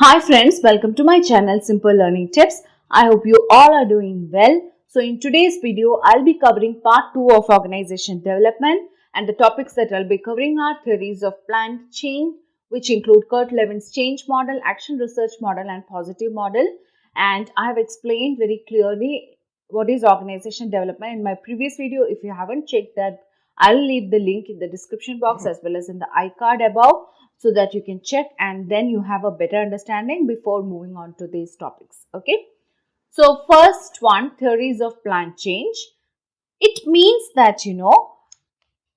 Hi friends, welcome to my channel Simple Learning Tips. I hope you all are doing well. So in today's video, I'll be covering part 2 of organization development, and the topics that I'll be covering are theories of planned change, which include Kurt Levin's change model, action research model and positive model. And I have explained very clearly what is organization development in my previous video. If you haven't checked that, I'll leave the link in the description box as well as in the iCard above, so that you can check and then you have a better understanding before moving on to these topics. Okay. So first one, theories of planned change. It means that,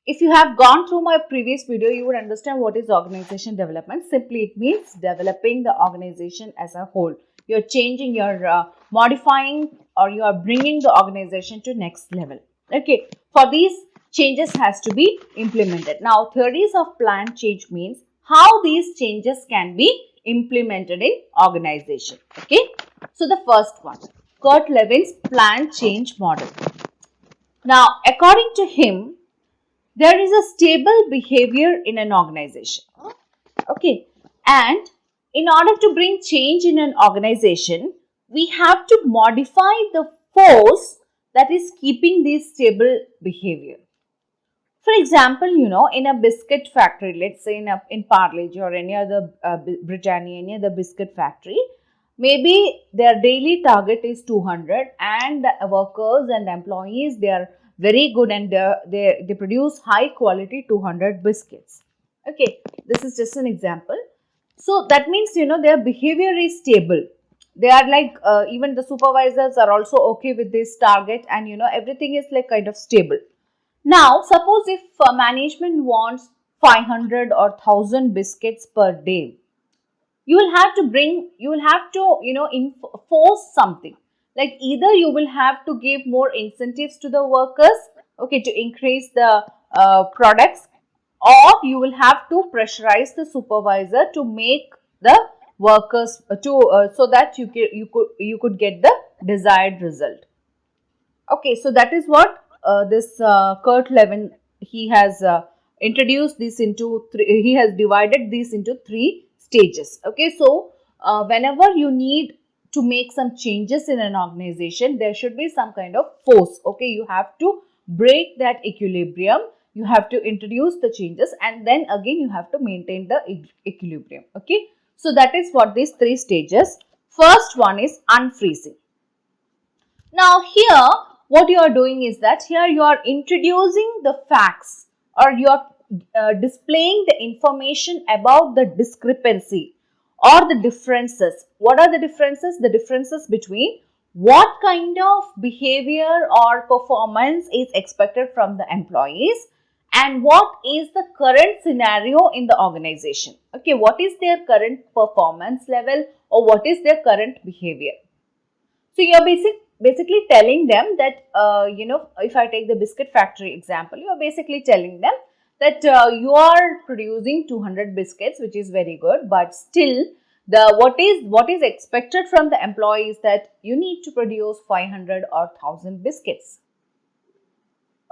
if you have gone through my previous video, you would understand what is organization development. Simply, it means developing the organization as a whole. You're changing, you're modifying, or you are bringing the organization to next level. Okay. For these, changes has to be implemented. Now, theories of planned change means how these changes can be implemented in organization. Okay. So, the first one, Kurt Levin's planned change model. Now, according to him, there is a stable behavior in an organization. Okay. And in order to bring change in an organization, we have to modify the force that is keeping this stable behavior. For example, in a biscuit factory, let's say in Parle-G or any other Britannia, any other biscuit factory, maybe their daily target is 200 and the workers and employees, they are very good and they produce high quality 200 biscuits. Okay, this is just an example. So that means, their behavior is stable. They are like, even the supervisors are also okay with this target, and, everything is like kind of stable. Now, suppose if management wants 500 or 1000 biscuits per day, you will have to enforce something. Like either you will have to give more incentives to the workers, okay, to increase the products, or you will have to pressurize the supervisor to make the workers so that you could get the desired result. Okay, so that is what this Kurt Lewin, he has introduced this into three, he has divided this into 3 stages. Okay, so whenever you need to make some changes in an organization, there should be some kind of force. Okay, you have to break that equilibrium, you have to introduce the changes, and then again you have to maintain the equilibrium. Okay, so that is what these 3 stages. First one is unfreezing. Now here, what you are doing is that here you are introducing the facts, or you are displaying the information about the discrepancy or the differences. What are the differences? The differences between what kind of behavior or performance is expected from the employees and what is the current scenario in the organization. Okay, what is their current performance level or what is their current behavior. So you are basically telling them that, if I take the biscuit factory example, you are basically telling them that you are producing 200 biscuits, which is very good, but still what is expected from the employees that you need to produce 500 or 1000 biscuits.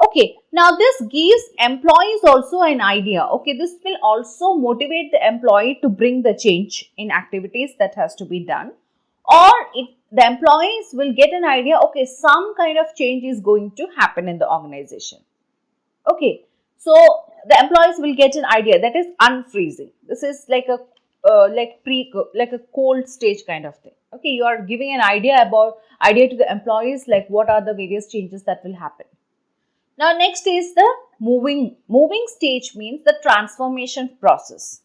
Okay, now this gives employees also an idea. Okay, this will also motivate the employee to bring the change in activities that has to be done, or the employees will get an idea, okay, some kind of change is going to happen in the organization. Okay, so the employees will get an idea, that is unfreezing. This is like a cold stage kind of thing. Okay, you are giving an idea to the employees, like what are the various changes that will happen. Now next is the moving stage, means the transformation process.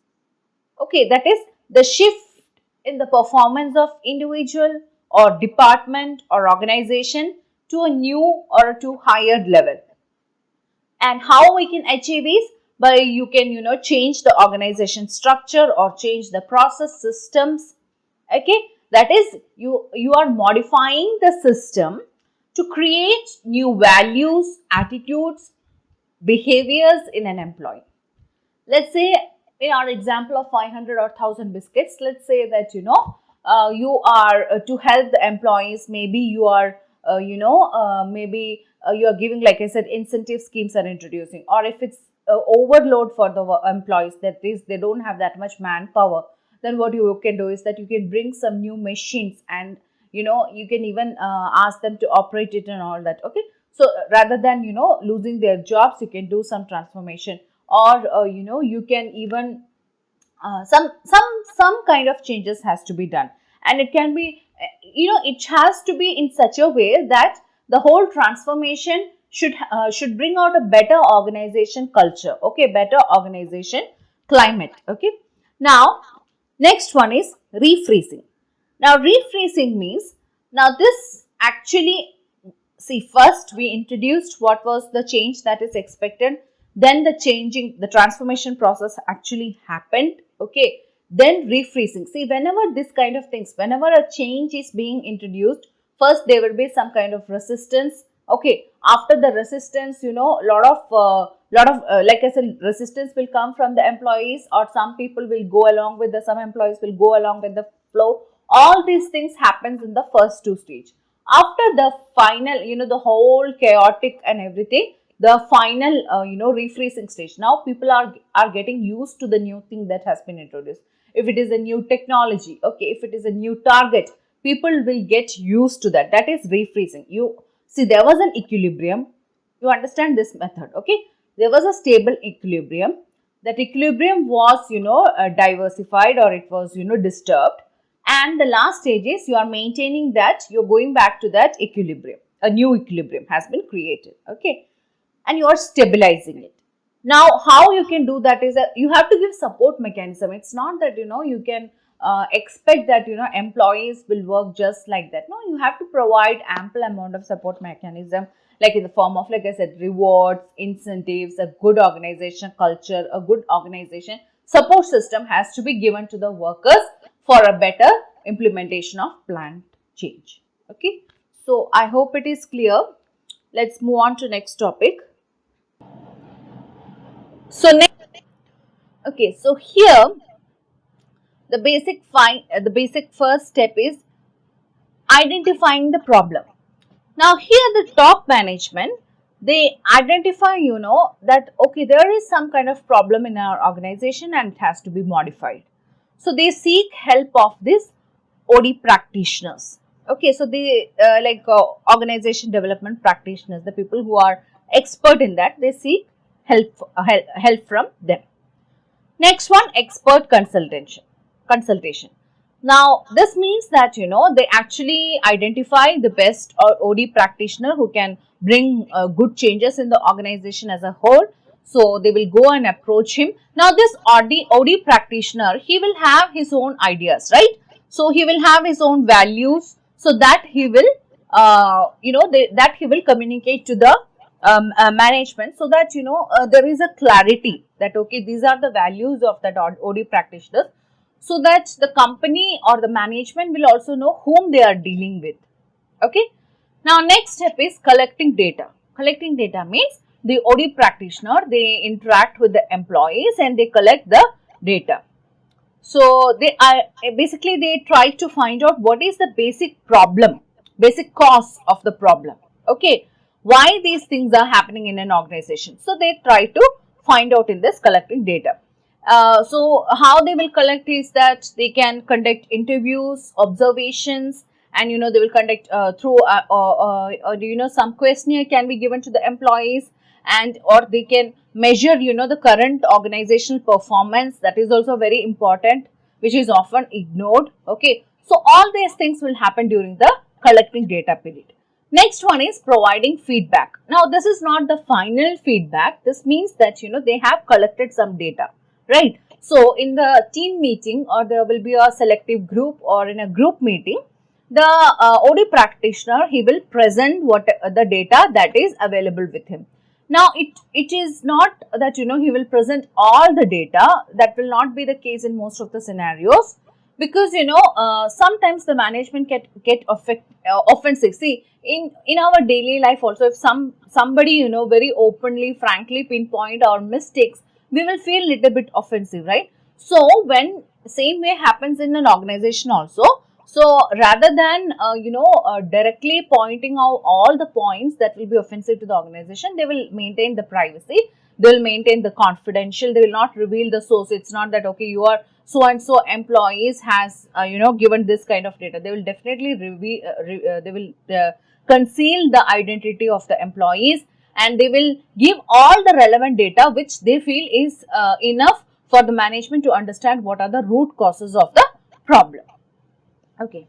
Okay, that is the shift in the performance of individual or department or organization to a new or to higher level. And how we can achieve this? By you can change the organization structure or change the process systems. Okay, that is you are modifying the system to create new values, attitudes, behaviors in an employee. Let's say in our example of 500 or 1000 biscuits, let's say that you are to help the employees, maybe you are you are giving, like I said, incentive schemes are introducing, or if it's overload for the employees, that is they don't have that much manpower, then what you can do is that you can bring some new machines, and you can even ask them to operate it and all that. Okay, so rather than losing their jobs, you can do some transformation, or you can even some kind of changes has to be done, and it can be it has to be in such a way that the whole transformation should bring out a better organization culture, okay, better organization climate. Okay, now next one is refreezing. Now refreezing means, now this actually, see, first we introduced what was the change that is expected, then the transformation process actually happened, okay, then refreezing. See, whenever this kind of things, whenever a change is being introduced, first there will be some kind of resistance, okay. After the resistance, like I said, resistance will come from the employees, or some people will go along with some employees will go along with the flow. All these things happens in the first two stage. After the final, the whole chaotic and everything, the final, refreezing stage. Now people are getting used to the new thing that has been introduced. If it is a new technology, okay, if it is a new target, people will get used to that. That is refreezing. You see, there was an equilibrium. You understand this method, okay? There was a stable equilibrium. That equilibrium was, diversified, or it was, disturbed. And the last stage is you are maintaining that, you're going back to that equilibrium. A new equilibrium has been created, okay, and you are stabilizing it. Now, how you can do that is that you have to give support mechanism. It's not that you can expect that employees will work just like that. No, you have to provide ample amount of support mechanism, like in the form of, like I said, rewards, incentives, a good organization culture, a good organization support system has to be given to the workers for a better implementation of planned change. Okay, so I hope it is clear. Let's move on to next topic. So okay, so here the basic first step is identifying the problem. Now here the top management, they identify that okay, there is some kind of problem in our organization and it has to be modified. So they seek help of this OD practitioners. Okay, so they organization development practitioners, the people who are expert in that, they seek help from them. Next one, expert consultation. Now this means that they actually identify the best or OD practitioner who can bring good changes in the organization as a whole. So they will go and approach him. Now this OD practitioner, he will have his own ideas, right? So he will have his own values, so that he will that he will communicate to the management, so that there is a clarity that okay, these are the values of that OD practitioners, so that the company or the management will also know whom they are dealing with. Okay. Now next step is collecting data. Collecting data means the OD practitioner, they interact with the employees and they collect the data. So they try to find out what is the basic problem, basic cause of the problem. Okay, why these things are happening in an organization. So they try to find out in this collecting data. So how they will collect is that they can conduct interviews, observations, and they will conduct through some questionnaire can be given to the employees, and or they can measure the current organizational performance. That is also very important, which is often ignored. Okay, so all these things will happen during the collecting data period. Next one is providing feedback. Now this is not the final feedback. This means that they have collected some data, right? So in the team meeting, or there will be a selective group, or in a group meeting, the OD practitioner, he will present what the data that is available with him. Now it is not that he will present all the data. That will not be the case in most of the scenarios, because sometimes the management get offensive. See, in our daily life also, if somebody very openly, frankly pinpoint our mistakes, we will feel little bit offensive, right? So when same way happens in an organization also. So rather than directly pointing out all the points that will be offensive to the organization, they will maintain the privacy. they'll maintain the confidential, they will not reveal the source. It's not that, okay, you are so and so employees has given this kind of data. They will definitely reveal, they will conceal the identity of the employees, and they will give all the relevant data which they feel is enough for the management to understand what are the root causes of the problem. Okay.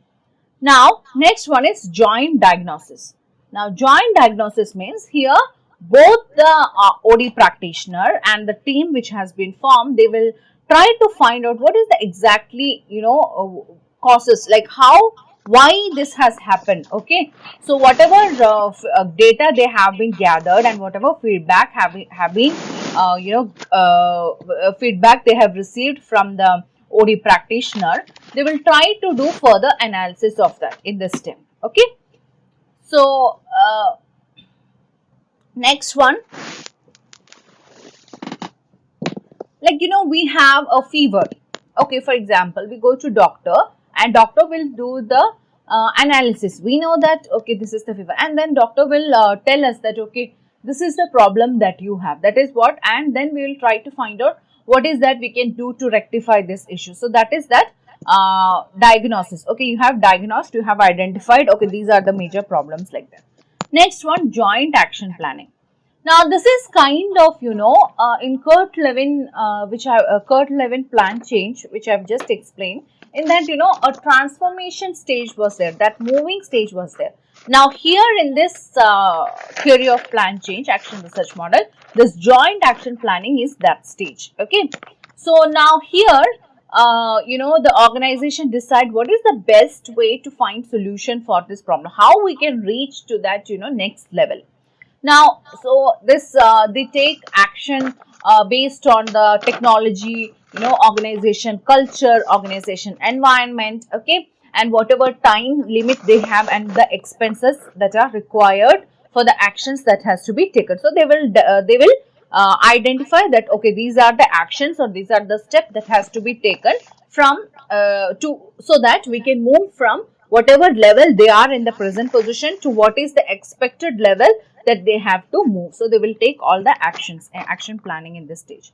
Now, next one is joint diagnosis. Now, joint diagnosis means here both the OD practitioner and the team which has been formed, they will try to find out what is the exactly, causes, like why this has happened. Okay. So, whatever data they have been gathered and whatever feedback have been, feedback they have received from the OD practitioner, they will try to do further analysis of that in this STEM. Okay. So, next one, like, we have a fever. Okay, for example, we go to doctor and doctor will do the analysis. We know that, okay, this is the fever, and then doctor will tell us that, okay, this is the problem that you have, that is what, and then we will try to find out what is that we can do to rectify this issue. So, that is that diagnosis. Okay, you have diagnosed, you have identified, okay, these are the major problems, like that. Next one, joint action planning. Now, this is kind of, in Kurt Lewin, Kurt Lewin plan change, which I have just explained. In that, a transformation stage was there, that moving stage was there. Now, here in this theory of plan change, action research model, this joint action planning is that stage. Okay. So, now here, the organization decide what is the best way to find solution for this problem, how we can reach to that, next level. Now, so this they take action based on the technology, organization culture, organization environment, okay, and whatever time limit they have and the expenses that are required for the actions that has to be taken. So they will identify that, okay, these are the actions or these are the steps that has to be taken from so that we can move from whatever level they are in the present position to what is the expected level that they have to move. So they will take all the actions, action planning in this stage.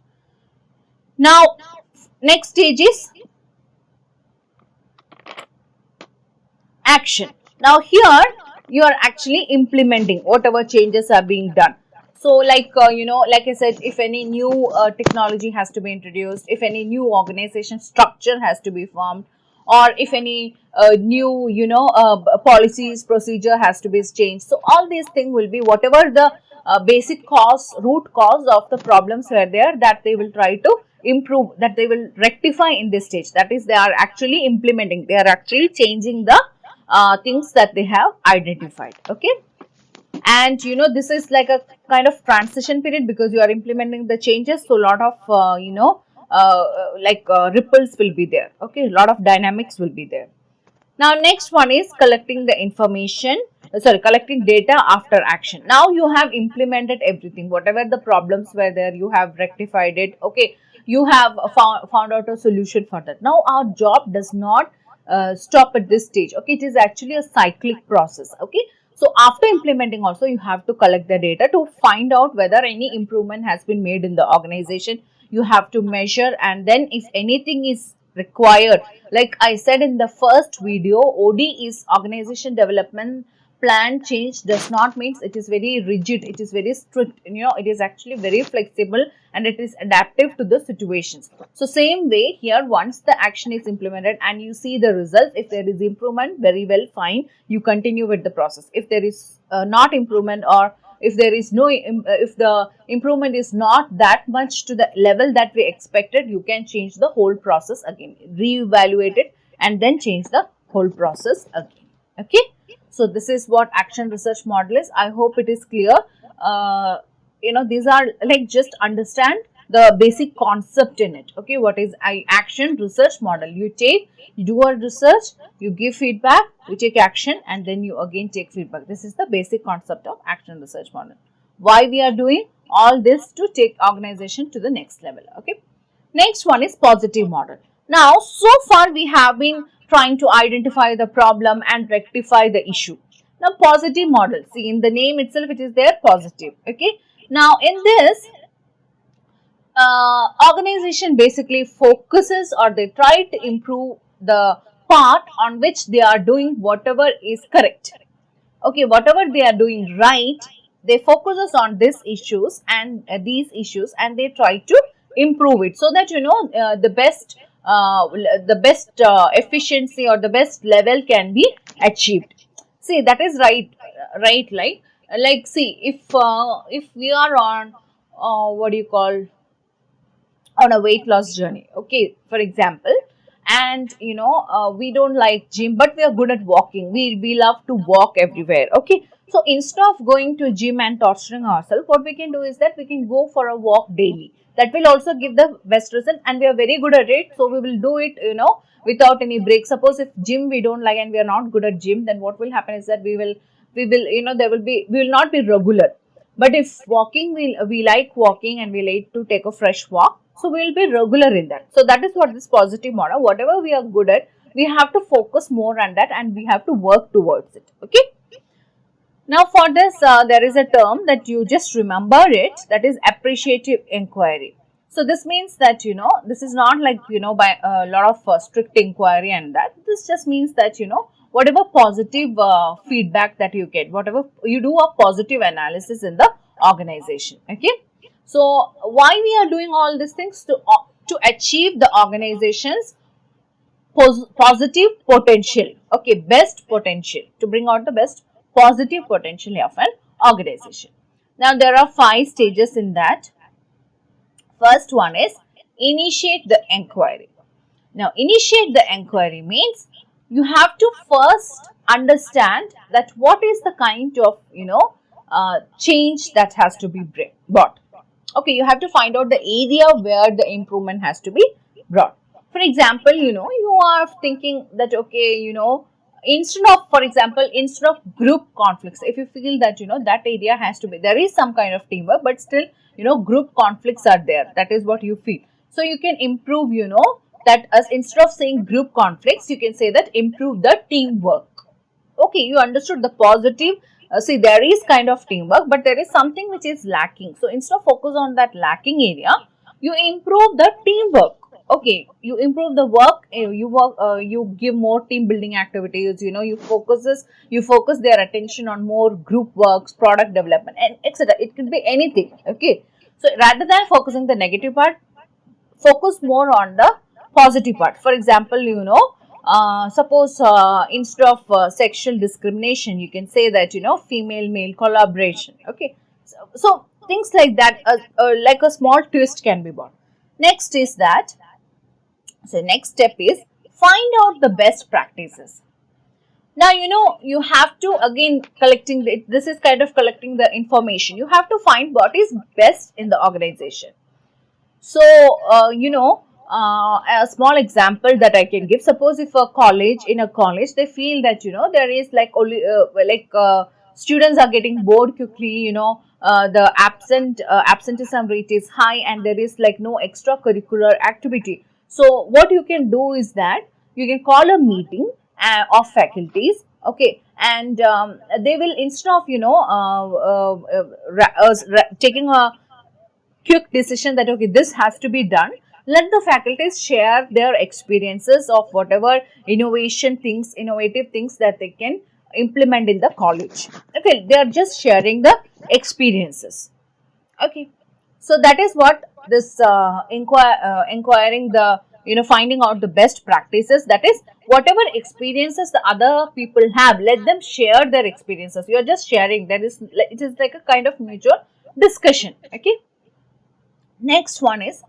Now, next stage is action. Now, here you are actually implementing whatever changes are being done. So, like, like I said, if any new technology has to be introduced, if any new organization structure has to be formed, or if any new, policies, procedure has to be changed. So, all these things will be whatever the basic cause, root cause of the problems were there, that they will try to improve, that they will rectify in this stage. That is, they are actually implementing, they are actually changing the things that they have identified. Okay. And, this is like a kind of transition period because you are implementing the changes. So, a lot of, ripples will be there. Okay, a lot of dynamics will be there. Now, next one is collecting the information, collecting data after action. Now, you have implemented everything, whatever the problems were there, you have rectified it. Okay, you have found out a solution for that. Now, our job does not stop at this stage. Okay, it is actually a cyclic process. Okay. So, after implementing also, you have to collect the data to find out whether any improvement has been made in the organization. You have to measure, and then if anything is required, like I said in the first video, OD is organization development plan change, does not mean it is very rigid, it is very strict, it is actually very flexible and it is adaptive to the situations. So, same way here, once the action is implemented and you see the results, if there is improvement, very well, fine, you continue with the process. If there is not improvement, or if there is no, if the improvement is not that much to the level that we expected, you can change the whole process again, reevaluate it and then change the whole process again. Okay. So, this is what action research model is. I hope it is clear. These are like, just understand the basic concept in it. Okay, what is action research model? You do a research, you give feedback, you take action, and then you again take feedback. This is the basic concept of action research model. Why we are doing all this? To take organization to the next level. Okay. Next one is positive model. Now, so far we have been trying to identify the problem and rectify the issue. Now, positive model, see in the name itself it is there, positive. Okay. Now, in this, organization basically focuses or they try to improve the part on which they are doing whatever is correct. Okay, whatever they are doing right, they focuses on these issues and they try to improve it, so that the best efficiency or the best level can be achieved. See, that is right, like see, if we are on what do you call, on a weight loss journey, okay, for example, and we don't like gym but we are good at walking, we love to walk everywhere, okay. So instead of going to gym and torturing ourselves, what we can do is that we can go for a walk daily. That will also give the best result, and we are very good at it, so we will do it, without any break. Suppose if gym we don't like and we are not good at gym, then what will happen is that we will there will be, we will not be regular. But if walking, we like walking and we like to take a fresh walk, so we will be regular in that. So that is what this positive model, whatever we are good at, we have to focus more on that and we have to work towards it. Okay. Now for this, there is a term that you just remember it, that is appreciative inquiry. So this means that, this is not like, by a lot of strict inquiry and that. This just means that, whatever positive feedback that you get, whatever you do a positive analysis in the organization. Okay. So why we are doing all these things? To achieve the organization's positive potential. Okay, best potential, to bring out the best positive potential of an organization. Now there are 5 stages in that. First one is initiate the inquiry. Now initiate the inquiry means you have to first understand that what is the kind of change that has to be brought. Okay, you have to find out the area where the improvement has to be brought. For example, you are thinking that, okay, instead of, for example, instead of group conflicts, if you feel that, that area has to be, there is some kind of teamwork, but still, group conflicts are there. That is what you feel. So you can improve, that as instead of saying group conflicts, you can say that improve the teamwork. Okay, you understood the positive. See, there is kind of teamwork, but there is something which is lacking. So instead of focus on that lacking area, you improve the teamwork. Okay, you improve the work. You give more team building activities. You focus their attention on more group works, product development, and etc. It could be anything. Okay, so rather than focusing the negative part, focus more on the positive part. For example, suppose instead of sexual discrimination, you can say that, female male collaboration. Okay, so things like that, like a small twist can be brought. Next is that, so next step is find out the best practices. Now, you have to, again, collecting this is kind of collecting the information. You have to find what is best in the organization. So, a small example that I can give. Suppose if in a college, they feel that, there is like only students are getting bored quickly, the absenteeism rate is high and there is like no extracurricular activity. So what you can do is that you can call a meeting of faculties, okay, and they will, instead of, taking a quick decision that, okay, this has to be done, let the faculties share their experiences of whatever innovative things that they can implement in the college. Okay, they are just sharing the experiences. Okay, so that is what this inquiring the, finding out the best practices, that is whatever experiences the other people have, let them share their experiences. You are just sharing, it is like a kind of mutual discussion. Okay, next one is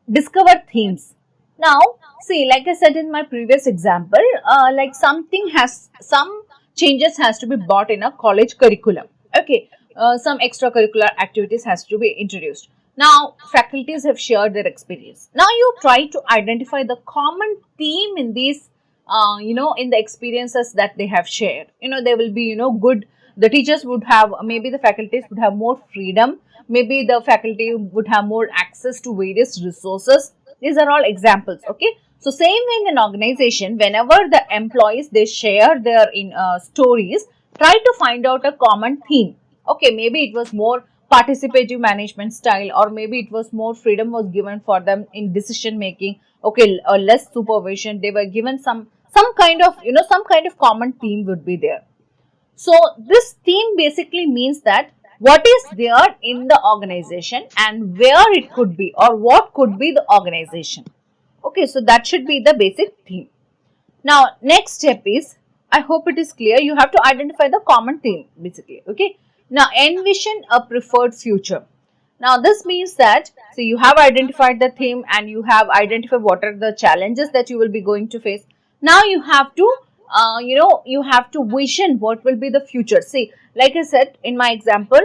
discover themes. Now, see, like I said in my previous example, like some changes has to be brought in a college curriculum. Okay, some extracurricular activities has to be introduced. Now, faculties have shared their experience. Now, you try to identify the common theme in these, in the experiences that they have shared. They will be, good. The teachers would have, maybe the faculties would have more freedom. Maybe the faculty would have more access to various resources. These are all examples. Okay. So same way in an organization, whenever the employees, they share their stories, try to find out a common theme. Okay, maybe it was more participative management style, or maybe it was more freedom was given for them in decision making. Okay, or less supervision. They were given some kind of, some kind of common theme would be there. So this theme basically means that what is there in the organization and where it could be, or what could be the organization. Okay, so that should be the basic theme. Now, next step is, I hope it is clear, you have to identify the common theme basically. Okay. Now, envision a preferred future. Now, this means that, so you have identified the theme and you have identified what are the challenges that you will be going to face. Now, you have to, you have to vision what will be the future. See, like I said in my example,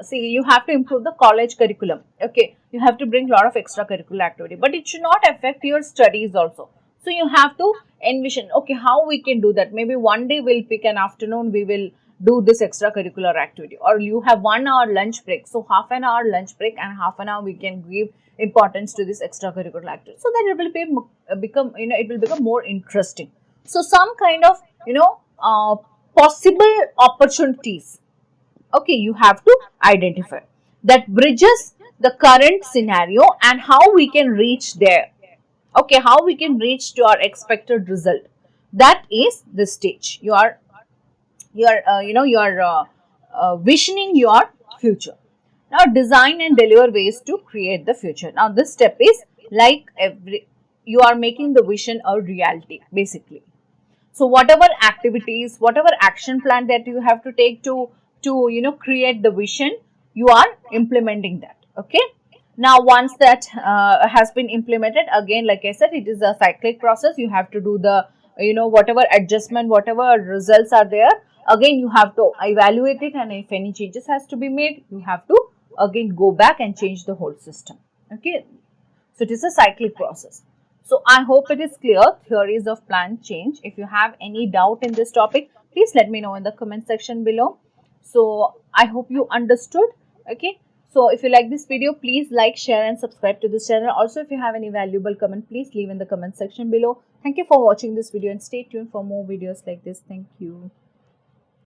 see, you have to improve the college curriculum. Okay, you have to bring a lot of extracurricular activity, but it should not affect your studies also. So you have to envision, okay, how we can do that. Maybe one day we'll pick an afternoon, we will do this extracurricular activity, or you have 1 hour lunch break. So half an hour lunch break and half an hour we can give importance to this extracurricular activity, so that it will become, it will become more interesting. So some kind of, possible opportunities. Okay, you have to identify that bridges the current scenario and how we can reach there. Okay, how we can reach to our expected result. That is the stage. You are visioning your future. Now, design and deliver ways to create the future. Now, this step is like you are making the vision a reality basically. So whatever activities, whatever action plan that you have to take to create the vision, you are implementing that. Okay. Now, once that has been implemented, again, like I said, it is a cyclic process. You have to do the, whatever adjustment, whatever results are there. Again, you have to evaluate it, and if any changes has to be made, you have to again go back and change the whole system. Okay. So it is a cyclic process. So I hope it is clear, theories of plan change. If you have any doubt in this topic, please let me know in the comment section below. So I hope you understood. Okay. So if you like this video, please like, share and subscribe to this channel. Also, if you have any valuable comment, please leave in the comment section below. Thank you for watching this video and stay tuned for more videos like this. Thank you.